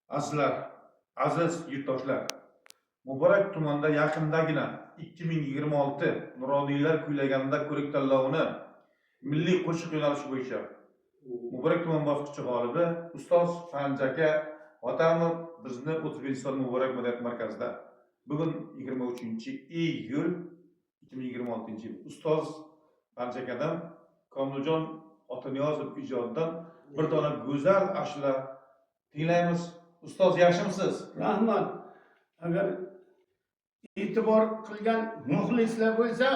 Azizlar, aziz yurtdoshlar, Muborak tumanida yaqindagina 2026 nuroniylar kuylaganda ko'rik tanlovini milliy qo'shiq yo'nalishi bo'yicha Muborak tuman bosqichi g'olibi ustoz Fanjaka Otamov bizni O'zbekiston Muborak madaniyat markazida bugun 23-iyul 2026 yil ustoz Fanjakadan Komiljon Otaniyozov ijodidan bir dona go'zal ashula tinglaymiz. Ustoz, yaxshimisiz? Rahmat. Agar e'tibor qilgan muxlislar bo'lsa,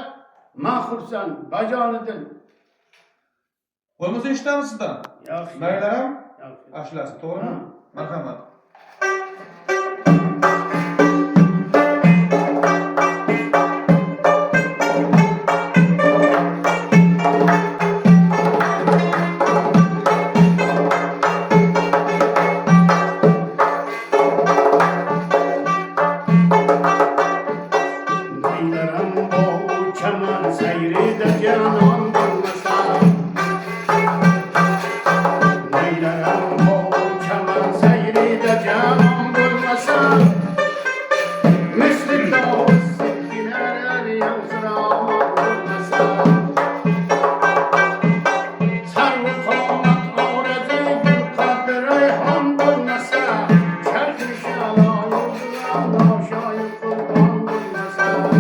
men xursand, bajonidil. Bo'lmasa eshitamiz sizdan. Yaxshi. Maylaram Yaxshi. ashulasi, to'g'rimi? Marhamat. Maylaram bu çaman seyrede canan bulmasa. Maylaram bu çaman seyrede canan bulmasa. Misli tavus sikkiler yansıran bulmasa. Sarı konak orada bir kadri ham bulmasa. Çerkiş alayı şayı kurban bulmasa.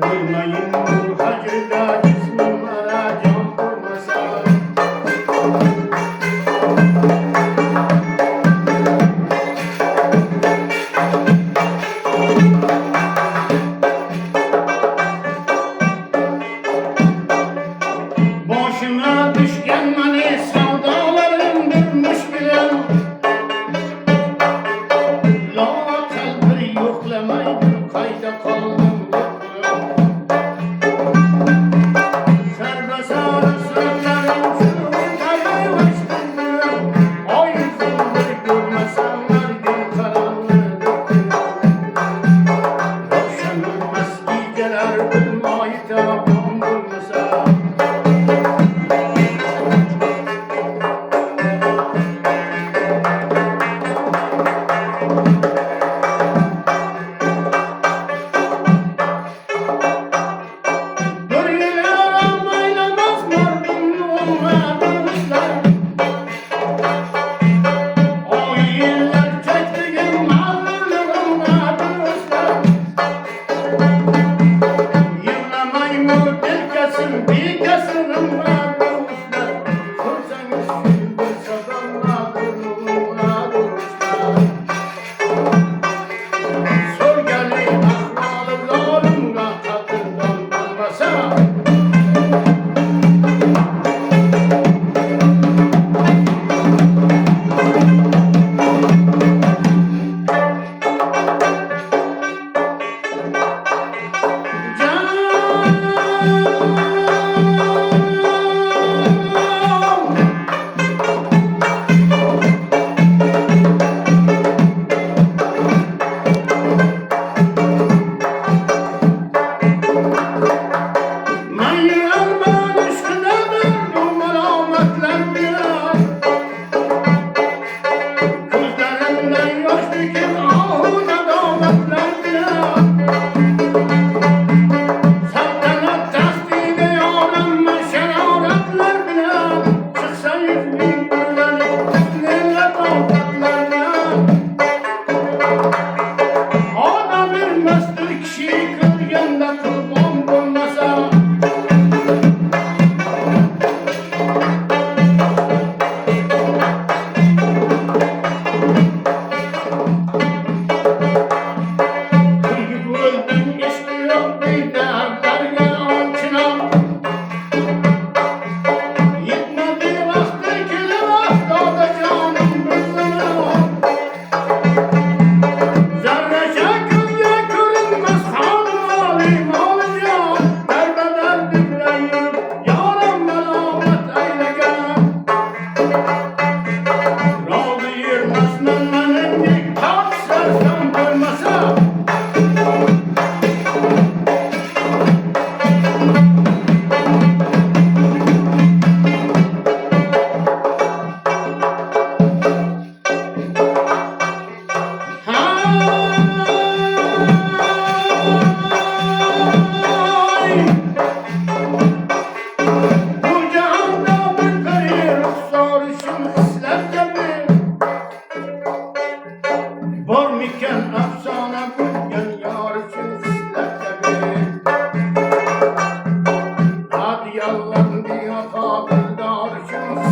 Uymayın bu hacırda cismimlere can bulmasa. Başıma düşken mani savdalarım bir müşkile. vafa dildar şunu